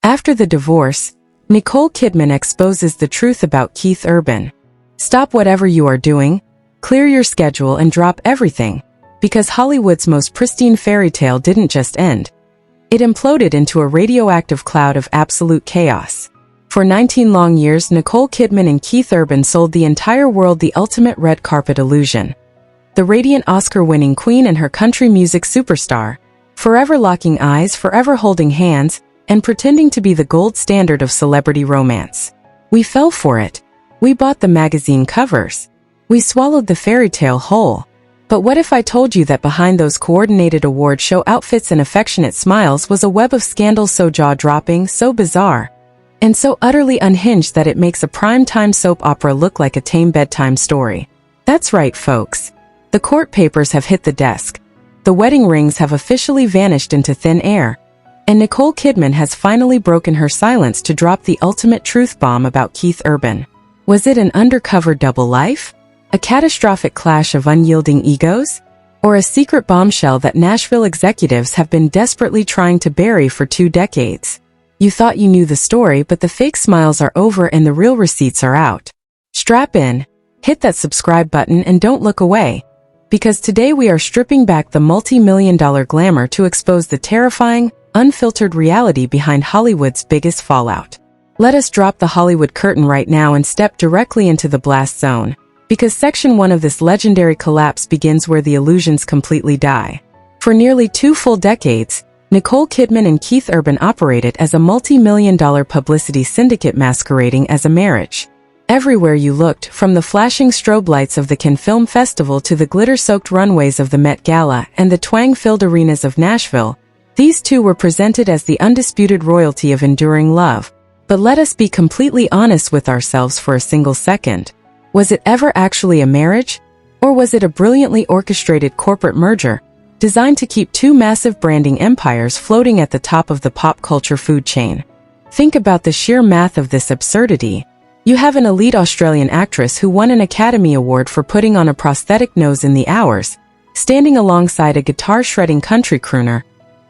After the divorce, Nicole Kidman exposes the truth about Keith Urban. Stop whatever you are doing, clear your schedule and drop everything, because Hollywood's most pristine fairy tale didn't just end. It imploded into a radioactive cloud of absolute chaos. For 19 long years, Nicole Kidman and Keith Urban sold the entire world the ultimate red carpet illusion. The radiant Oscar-winning queen and her country music superstar, forever locking eyes, forever holding hands, and pretending to be the gold standard of celebrity romance. We fell for it. We bought the magazine covers. We swallowed the fairy tale whole. But what if I told you that behind those coordinated award show outfits and affectionate smiles was a web of scandal so jaw-dropping, so bizarre, and so utterly unhinged that it makes a prime-time soap opera look like a tame bedtime story? That's right, folks. The court papers have hit the desk. The wedding rings have officially vanished into thin air. And Nicole Kidman has finally broken her silence to drop the ultimate truth bomb about Keith Urban. Was it an undercover double life? A catastrophic clash of unyielding egos? Or a secret bombshell that Nashville executives have been desperately trying to bury for 2 decades? You thought you knew the story, but the fake smiles are over and the real receipts are out. Strap in, hit that subscribe button and don't look away. Because today we are stripping back the multi-million-dollar glamour to expose the terrifying, unfiltered reality behind Hollywood's biggest fallout. Let us drop the Hollywood curtain right now and step directly into the blast zone, because Section 1 of this legendary collapse begins where the illusions completely die. For nearly 2 full decades, Nicole Kidman and Keith Urban operated as a multi-million-dollar publicity syndicate masquerading as a marriage. Everywhere you looked, from the flashing strobe lights of the Cannes Film Festival to the glitter-soaked runways of the Met Gala and the twang-filled arenas of Nashville, these two were presented as the undisputed royalty of enduring love. But let us be completely honest with ourselves for a single second. Was it ever actually a marriage? Or was it a brilliantly orchestrated corporate merger, designed to keep 2 massive branding empires floating at the top of the pop culture food chain? Think about the sheer math of this absurdity. You have an elite Australian actress who won an Academy Award for putting on a prosthetic nose in The Hours, standing alongside a guitar-shredding country crooner,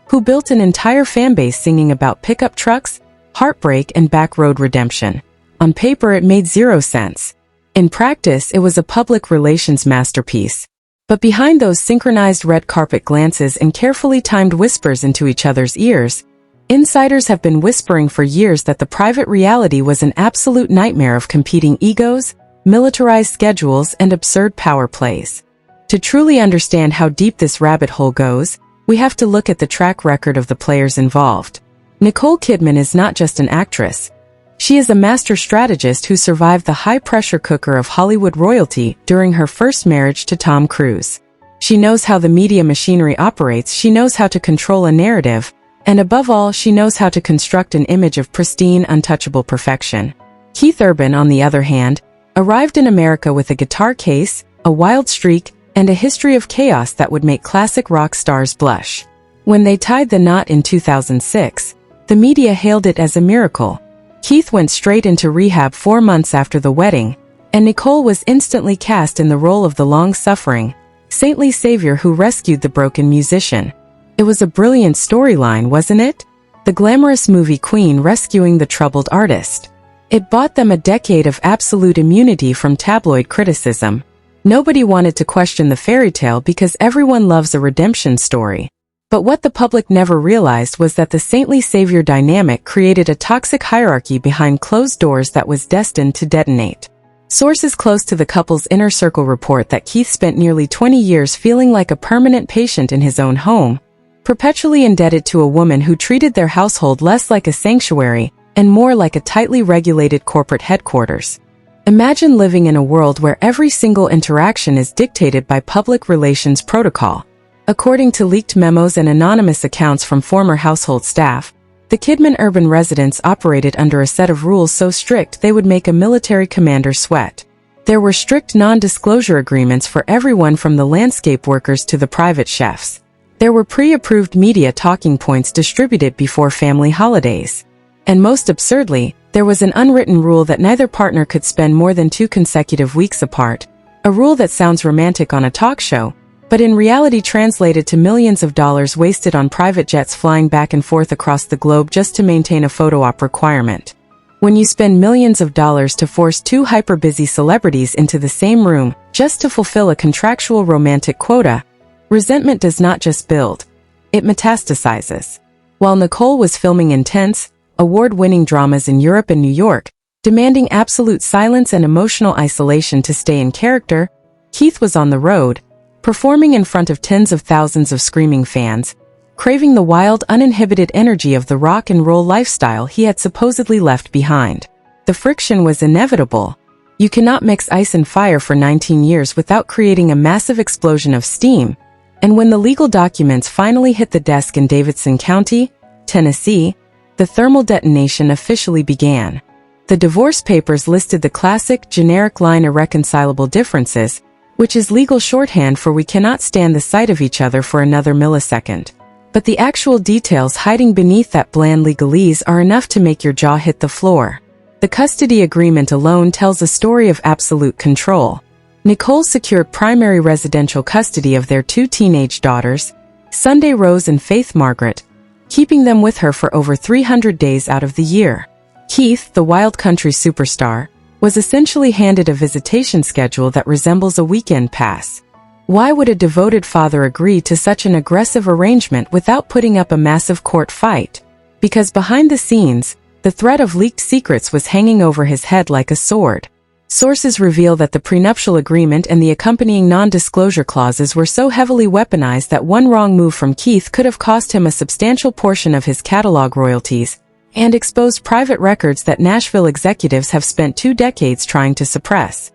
who built an entire fanbase singing about pickup trucks, heartbreak, and backroad redemption. On paper, it made 0 sense. In practice, it was a public relations masterpiece. But behind those synchronized red carpet glances and carefully timed whispers into each other's ears, insiders have been whispering for years that the private reality was an absolute nightmare of competing egos, militarized schedules, and absurd power plays. To truly understand how deep this rabbit hole goes, we have to look at the track record of the players involved. Nicole Kidman is not just an actress. She is a master strategist who survived the high-pressure cooker of Hollywood royalty during her first marriage to Tom Cruise. She knows how the media machinery operates, she knows how to control a narrative, and above all, she knows how to construct an image of pristine, untouchable perfection. Keith Urban, on the other hand, arrived in America with a guitar case, a wild streak, and a history of chaos that would make classic rock stars blush. When they tied the knot in 2006, the media hailed it as a miracle. Keith went straight into rehab 4 months after the wedding, and Nicole was instantly cast in the role of the long-suffering, saintly savior who rescued the broken musician. It was a brilliant storyline, wasn't it? The glamorous movie queen rescuing the troubled artist. It bought them a decade of absolute immunity from tabloid criticism. Nobody wanted to question the fairy tale because everyone loves a redemption story. But what the public never realized was that the saintly savior dynamic created a toxic hierarchy behind closed doors that was destined to detonate. Sources close to the couple's inner circle report that Keith spent nearly 20 years feeling like a permanent patient in his own home, perpetually indebted to a woman who treated their household less like a sanctuary and more like a tightly regulated corporate headquarters. Imagine living in a world where every single interaction is dictated by public relations protocol. According to leaked memos and anonymous accounts from former household staff, the Kidman urban residence operated under a set of rules so strict they would make a military commander sweat. There were strict non-disclosure agreements for everyone from the landscape workers to the private chefs. There were pre-approved media talking points distributed before family holidays. And most absurdly, there was an unwritten rule that neither partner could spend more than 2 consecutive weeks apart, a rule that sounds romantic on a talk show, but in reality translated to millions of dollars wasted on private jets flying back and forth across the globe just to maintain a photo op requirement. When you spend millions of dollars to force two hyper-busy celebrities into the same room just to fulfill a contractual romantic quota, resentment does not just build, it metastasizes. While Nicole was filming intense, award-winning dramas in Europe and New York, demanding absolute silence and emotional isolation to stay in character, Keith was on the road, performing in front of tens of thousands of screaming fans, craving the wild, uninhibited energy of the rock and roll lifestyle he had supposedly left behind. The friction was inevitable. You cannot mix ice and fire for 19 years without creating a massive explosion of steam, and when the legal documents finally hit the desk in Davidson County, Tennessee, the thermal detonation officially began. The divorce papers listed the classic, generic line irreconcilable differences, which is legal shorthand for we cannot stand the sight of each other for another millisecond. But the actual details hiding beneath that bland legalese are enough to make your jaw hit the floor. The custody agreement alone tells a story of absolute control. Nicole secured primary residential custody of their two teenage daughters, Sunday Rose and Faith Margaret, keeping them with her for over 300 days out of the year. Keith, the wild country superstar, was essentially handed a visitation schedule that resembles a weekend pass. Why would a devoted father agree to such an aggressive arrangement without putting up a massive court fight? Because behind the scenes, the threat of leaked secrets was hanging over his head like a sword. Sources reveal that the prenuptial agreement and the accompanying non-disclosure clauses were so heavily weaponized that one wrong move from Keith could have cost him a substantial portion of his catalog royalties and exposed private records that Nashville executives have spent 2 decades trying to suppress.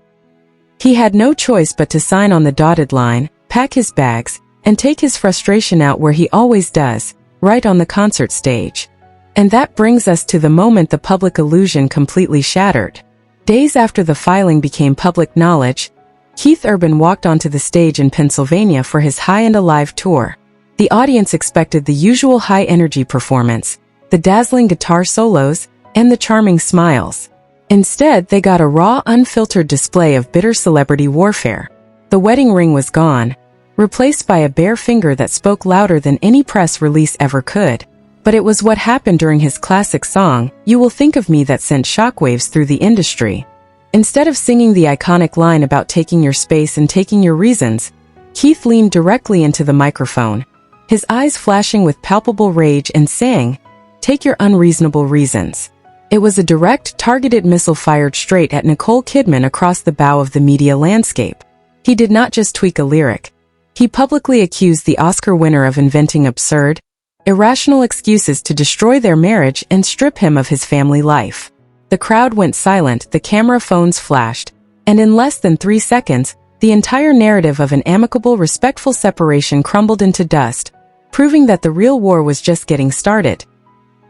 He had no choice but to sign on the dotted line, pack his bags, and take his frustration out where he always does, right on the concert stage. And that brings us to the moment the public illusion completely shattered. Days after the filing became public knowledge, Keith Urban walked onto the stage in Pennsylvania for his High and Alive tour. The audience expected the usual high-energy performance, the dazzling guitar solos, and the charming smiles. Instead, they got a raw, unfiltered display of bitter celebrity warfare. The wedding ring was gone, replaced by a bare finger that spoke louder than any press release ever could. But it was what happened during his classic song, "You Will Think of Me," that sent shockwaves through the industry. Instead of singing the iconic line about taking your space and taking your reasons, Keith leaned directly into the microphone, his eyes flashing with palpable rage, and sang, "Take your unreasonable reasons." It was a direct, targeted missile fired straight at Nicole Kidman across the bow of the media landscape. He did not just tweak a lyric. He publicly accused the Oscar winner of inventing absurd, irrational excuses to destroy their marriage and strip him of his family life. The crowd went silent, the camera phones flashed, and in less than 3 seconds, the entire narrative of an amicable, respectful separation crumbled into dust, proving that the real war was just getting started.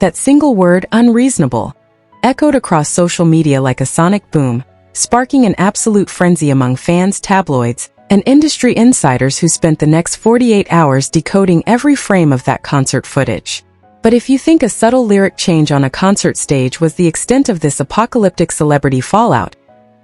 That single word, unreasonable, echoed across social media like a sonic boom, sparking an absolute frenzy among fans, tabloids, and industry insiders who spent the next 48 hours decoding every frame of that concert footage. But if you think a subtle lyric change on a concert stage was the extent of this apocalyptic celebrity fallout,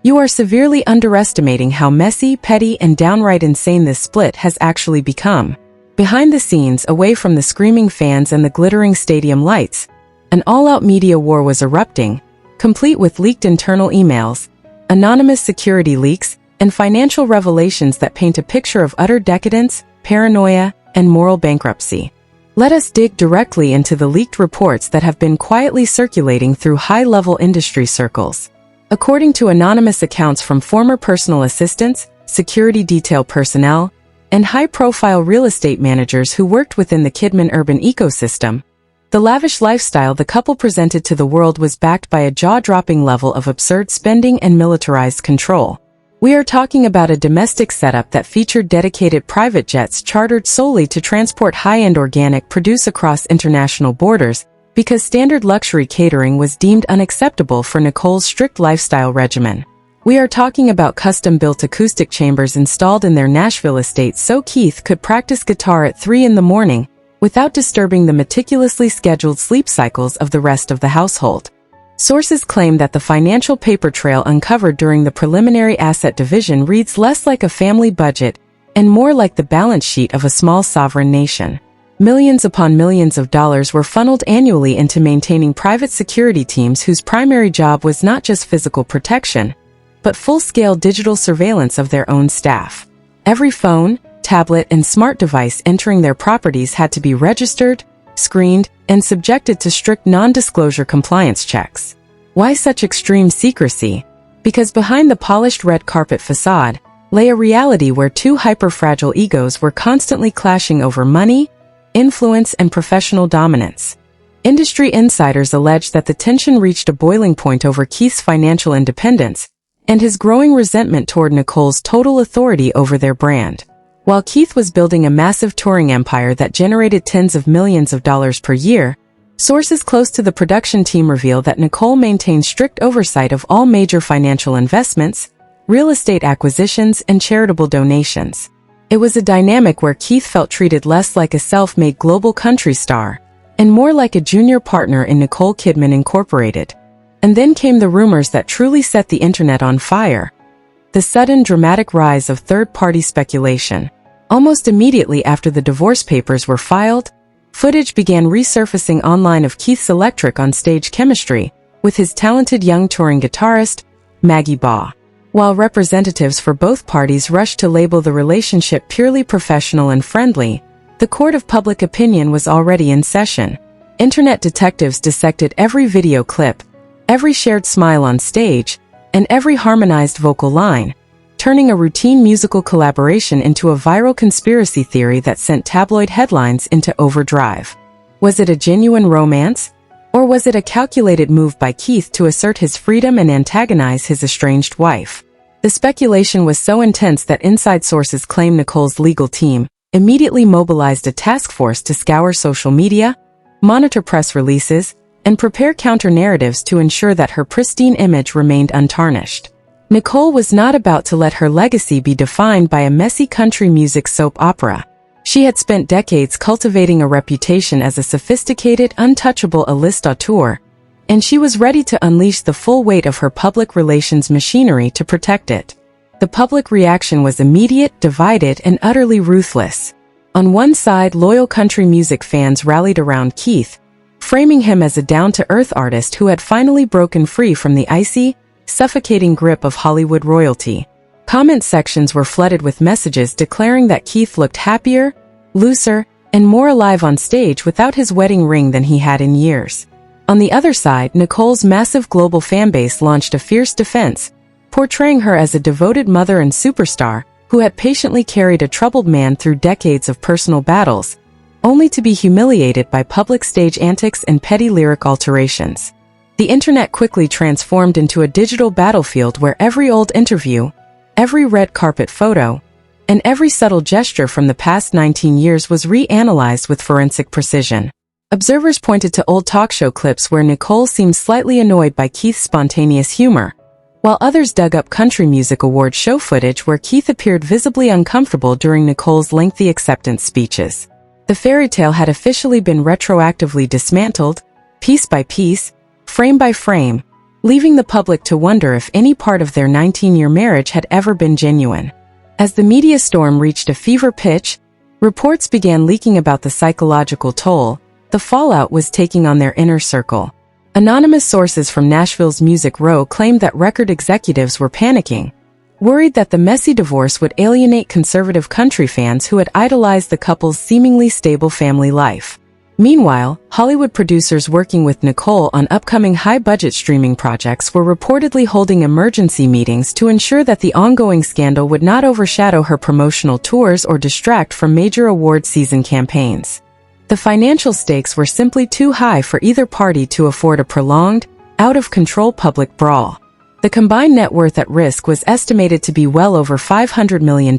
you are severely underestimating how messy, petty, and downright insane this split has actually become. Behind the scenes, away from the screaming fans and the glittering stadium lights, an all-out media war was erupting, complete with leaked internal emails, anonymous security leaks, and financial revelations that paint a picture of utter decadence, paranoia, and moral bankruptcy. Let us dig directly into the leaked reports that have been quietly circulating through high-level industry circles. According to anonymous accounts from former personal assistants, security detail personnel, and high-profile real estate managers who worked within the Kidman urban ecosystem, the lavish lifestyle the couple presented to the world was backed by a jaw-dropping level of absurd spending and militarized control. We are talking about a domestic setup that featured dedicated private jets chartered solely to transport high-end organic produce across international borders, because standard luxury catering was deemed unacceptable for Nicole's strict lifestyle regimen. We are talking about custom-built acoustic chambers installed in their Nashville estate so Keith could practice guitar at 3 in the morning, without disturbing the meticulously scheduled sleep cycles of the rest of the household. Sources claim that the financial paper trail uncovered during the preliminary asset division reads less like a family budget and more like the balance sheet of a small sovereign nation. Millions upon millions of dollars were funneled annually into maintaining private security teams whose primary job was not just physical protection, but full-scale digital surveillance of their own staff. Every phone, tablet, and smart device entering their properties had to be registered, screened, and subjected to strict non-disclosure compliance checks. Why such extreme secrecy? Because behind the polished red carpet facade lay a reality where two hyper-fragile egos were constantly clashing over money, influence, and professional dominance. Industry insiders allege that the tension reached a boiling point over Keith's financial independence and his growing resentment toward Nicole's total authority over their brand. While Keith was building a massive touring empire that generated tens of millions of dollars per year, sources close to the production team reveal that Nicole maintained strict oversight of all major financial investments, real estate acquisitions, and charitable donations. It was a dynamic where Keith felt treated less like a self-made global country star and more like a junior partner in Nicole Kidman Incorporated. And then came the rumors that truly set the internet on fire. The sudden dramatic rise of third-party speculation. Almost immediately after the divorce papers were filed, footage began resurfacing online of Keith's electric on-stage chemistry with his talented young touring guitarist, Maggie Baugh. While representatives for both parties rushed to label the relationship purely professional and friendly, the court of public opinion was already in session. Internet detectives dissected every video clip, every shared smile on stage, and every harmonized vocal line, turning a routine musical collaboration into a viral conspiracy theory that sent tabloid headlines into overdrive. Was it a genuine romance? Or was it a calculated move by Keith to assert his freedom and antagonize his estranged wife? The speculation was so intense that inside sources claim Nicole's legal team immediately mobilized a task force to scour social media, monitor press releases, and prepare counter-narratives to ensure that her pristine image remained untarnished. Nicole was not about to let her legacy be defined by a messy country music soap opera. She had spent decades cultivating a reputation as a sophisticated, untouchable A-list auteur, and she was ready to unleash the full weight of her public relations machinery to protect it. The public reaction was immediate, divided, and utterly ruthless. On one side, loyal country music fans rallied around Keith, framing him as a down-to-earth artist who had finally broken free from the icy, suffocating grip of Hollywood royalty. Comment sections were flooded with messages declaring that Keith looked happier, looser, and more alive on stage without his wedding ring than he had in years. On the other side, Nicole's massive global fanbase launched a fierce defense, portraying her as a devoted mother and superstar who had patiently carried a troubled man through decades of personal battles, only to be humiliated by public stage antics and petty lyric alterations. The internet quickly transformed into a digital battlefield where every old interview, every red carpet photo, and every subtle gesture from the past 19 years was reanalyzed with forensic precision. Observers pointed to old talk show clips where Nicole seemed slightly annoyed by Keith's spontaneous humor, while others dug up country music award show footage where Keith appeared visibly uncomfortable during Nicole's lengthy acceptance speeches. The fairy tale had officially been retroactively dismantled, piece by piece, frame by frame, leaving the public to wonder if any part of their 19-year marriage had ever been genuine. As the media storm reached a fever pitch, reports began leaking about the psychological toll the fallout was taking on their inner circle. Anonymous sources from Nashville's Music Row claimed that record executives were panicking, worried that the messy divorce would alienate conservative country fans who had idolized the couple's seemingly stable family life. Meanwhile, Hollywood producers working with Nicole on upcoming high-budget streaming projects were reportedly holding emergency meetings to ensure that the ongoing scandal would not overshadow her promotional tours or distract from major award season campaigns. The financial stakes were simply too high for either party to afford a prolonged, out-of-control public brawl. The combined net worth at risk was estimated to be well over $500 million,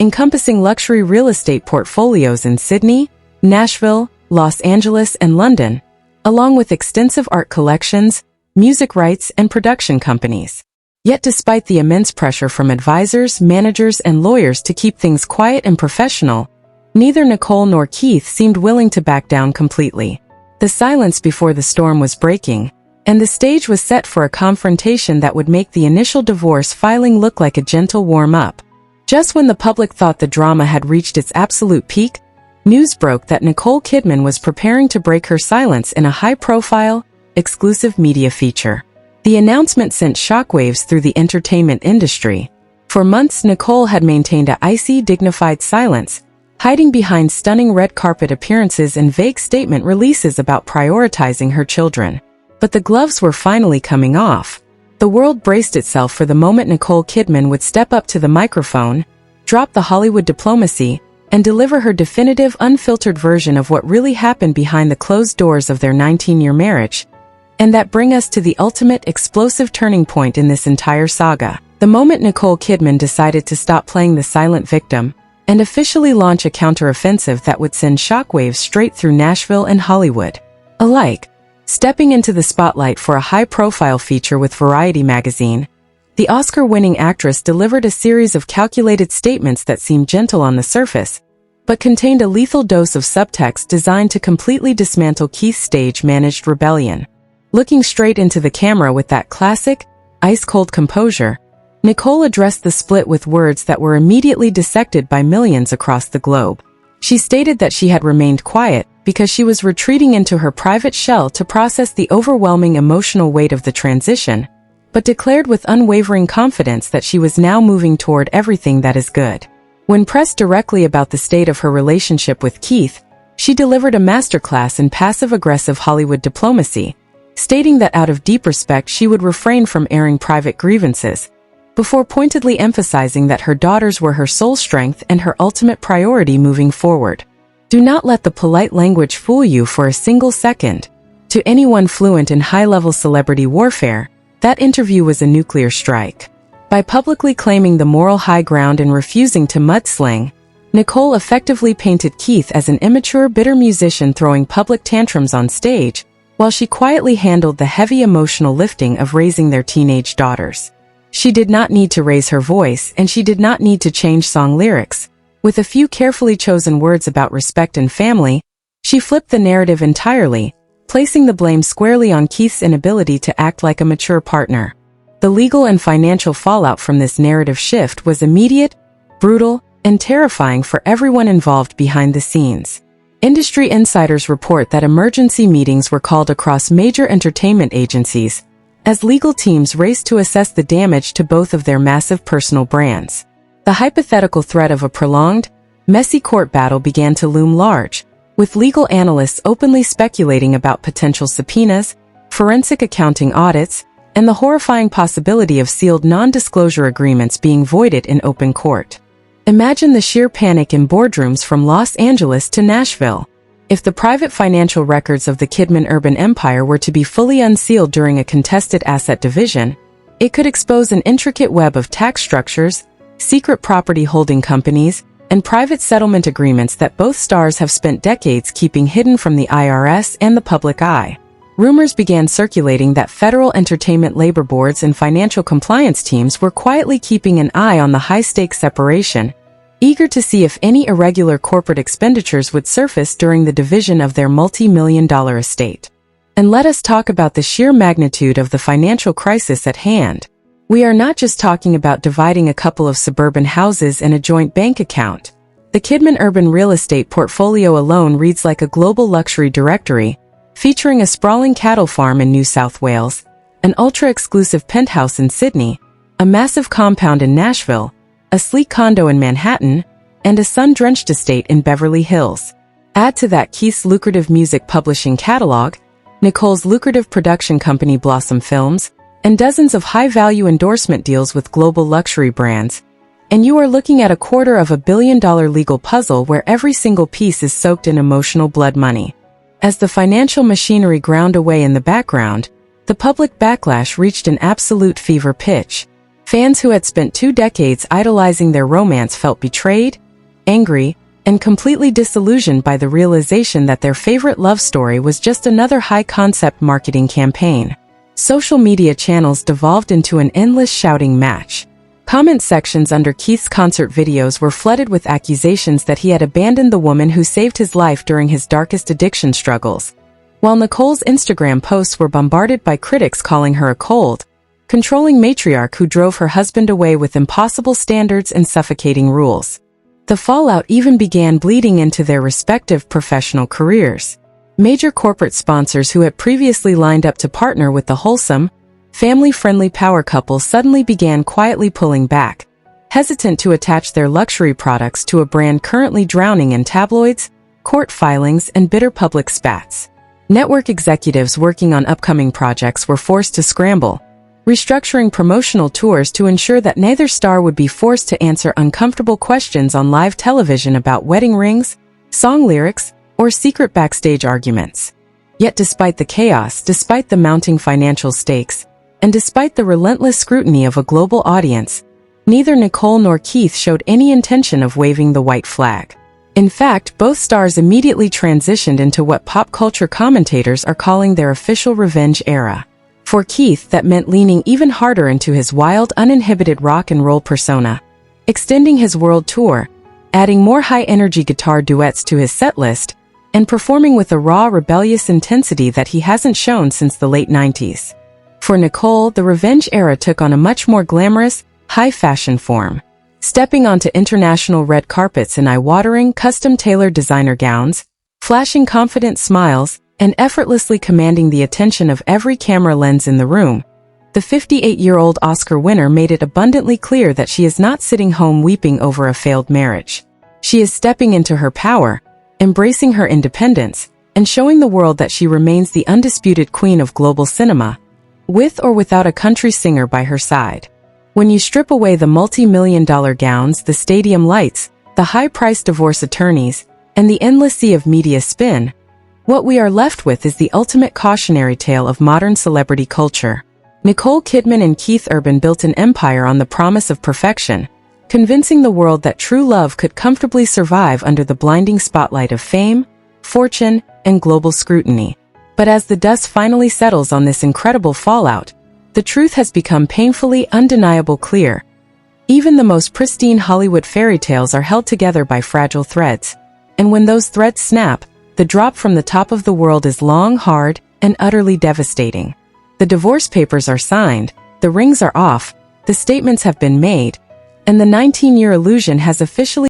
encompassing luxury real estate portfolios in Sydney, Nashville, Los Angeles, and London, along with extensive art collections, music rights, and production companies. Yet despite the immense pressure from advisors, managers, and lawyers to keep things quiet and professional, neither Nicole nor Keith seemed willing to back down completely. The silence before the storm was breaking, and the stage was set for a confrontation that would make the initial divorce filing look like a gentle warm-up. Just when the public thought the drama had reached its absolute peak, news broke that Nicole Kidman was preparing to break her silence in a high-profile, exclusive media feature. The announcement sent shockwaves through the entertainment industry. For months, Nicole had maintained an icy, dignified silence, hiding behind stunning red carpet appearances and vague statement releases about prioritizing her children. But the gloves were finally coming off. The world braced itself for the moment Nicole Kidman would step up to the microphone, drop the Hollywood diplomacy, and deliver her definitive, unfiltered version of what really happened behind the closed doors of their 19-year marriage. And that brings us to the ultimate explosive turning point in this entire saga. The moment Nicole Kidman decided to stop playing the silent victim and officially launch a counteroffensive that would send shockwaves straight through Nashville and Hollywood alike. Stepping into the spotlight for a high-profile feature with Variety magazine, the Oscar-winning actress delivered a series of calculated statements that seemed gentle on the surface, but contained a lethal dose of subtext designed to completely dismantle Keith's stage-managed rebellion. Looking straight into the camera with that classic, ice-cold composure, Nicole addressed the split with words that were immediately dissected by millions across the globe. She stated that she had remained quiet because she was retreating into her private shell to process the overwhelming emotional weight of the transition, but declared with unwavering confidence that she was now moving toward everything that is good. When pressed directly about the state of her relationship with Keith, she delivered a masterclass in passive-aggressive Hollywood diplomacy, stating that out of deep respect she would refrain from airing private grievances, before pointedly emphasizing that her daughters were her sole strength and her ultimate priority moving forward. Do not let the polite language fool you for a single second. To anyone fluent in high-level celebrity warfare, that interview was a nuclear strike. By publicly claiming the moral high ground and refusing to mudsling, Nicole effectively painted Keith as an immature, bitter musician throwing public tantrums on stage, while she quietly handled the heavy emotional lifting of raising their teenage daughters. She did not need to raise her voice, and she did not need to change song lyrics. With a few carefully chosen words about respect and family, she flipped the narrative entirely, placing the blame squarely on Keith's inability to act like a mature partner. The legal and financial fallout from this narrative shift was immediate, brutal, and terrifying for everyone involved behind the scenes. Industry insiders report that emergency meetings were called across major entertainment agencies, as legal teams raced to assess the damage to both of their massive personal brands. The hypothetical threat of a prolonged, messy court battle began to loom large, with legal analysts openly speculating about potential subpoenas, forensic accounting audits, and the horrifying possibility of sealed non-disclosure agreements being voided in open court. Imagine the sheer panic in boardrooms from Los Angeles to Nashville. If the private financial records of the Kidman urban empire were to be fully unsealed during a contested asset division, it could expose an intricate web of tax structures, secret property holding companies, and private settlement agreements that both stars have spent decades keeping hidden from the IRS and the public eye. Rumors began circulating that federal entertainment labor boards and financial compliance teams were quietly keeping an eye on the high-stakes separation, eager to see if any irregular corporate expenditures would surface during the division of their multi-million-dollar estate. And let us talk about the sheer magnitude of the financial crisis at hand. We are not just talking about dividing a couple of suburban houses and a joint bank account. The Kidman urban real estate portfolio alone reads like a global luxury directory, featuring a sprawling cattle farm in New South Wales, an ultra-exclusive penthouse in Sydney, a massive compound in Nashville, a sleek condo in Manhattan, and a sun-drenched estate in Beverly Hills. Add to that Keith's lucrative music publishing catalog, Nicole's lucrative production company Blossom Films, and dozens of high-value endorsement deals with global luxury brands, and you are looking at $250 million legal puzzle where every single piece is soaked in emotional blood money. As the financial machinery ground away in the background, the public backlash reached an absolute fever pitch. Fans who had spent 2 decades idolizing their romance felt betrayed, angry, and completely disillusioned by the realization that their favorite love story was just another high-concept marketing campaign. Social media channels devolved into an endless shouting match. Comment sections under Keith's concert videos were flooded with accusations that he had abandoned the woman who saved his life during his darkest addiction struggles, while Nicole's Instagram posts were bombarded by critics calling her a cold, controlling matriarch who drove her husband away with impossible standards and suffocating rules. The fallout even began bleeding into their respective professional careers. Major corporate sponsors who had previously lined up to partner with the wholesome, family-friendly power couple suddenly began quietly pulling back, hesitant to attach their luxury products to a brand currently drowning in tabloids, court filings, and bitter public spats. Network executives working on upcoming projects were forced to scramble, restructuring promotional tours to ensure that neither star would be forced to answer uncomfortable questions on live television about wedding rings, song lyrics, or secret backstage arguments. Yet despite the chaos, despite the mounting financial stakes, and despite the relentless scrutiny of a global audience, neither Nicole nor Keith showed any intention of waving the white flag. In fact, both stars immediately transitioned into what pop culture commentators are calling their official revenge era. For Keith, that meant leaning even harder into his wild, uninhibited rock and roll persona, extending his world tour, adding more high-energy guitar duets to his setlist, and performing with a raw, rebellious intensity that he hasn't shown since the late 90s. For Nicole, the revenge era took on a much more glamorous, high-fashion form. Stepping onto international red carpets in eye-watering, custom-tailored designer gowns, flashing confident smiles, and effortlessly commanding the attention of every camera lens in the room, the 58-year-old Oscar winner made it abundantly clear that she is not sitting home weeping over a failed marriage. She is stepping into her power, embracing her independence, and showing the world that she remains the undisputed queen of global cinema, with or without a country singer by her side. When you strip away the multi-million-dollar gowns, the stadium lights, the high-priced divorce attorneys, and the endless sea of media spin, what we are left with is the ultimate cautionary tale of modern celebrity culture. Nicole Kidman and Keith Urban built an empire on the promise of perfection, convincing the world that true love could comfortably survive under the blinding spotlight of fame, fortune, and global scrutiny. But as the dust finally settles on this incredible fallout, the truth has become painfully, undeniably clear. Even the most pristine Hollywood fairy tales are held together by fragile threads, and when those threads snap, the drop from the top of the world is long, hard, and utterly devastating. The divorce papers are signed, the rings are off, the statements have been made, and the 19-year illusion has officially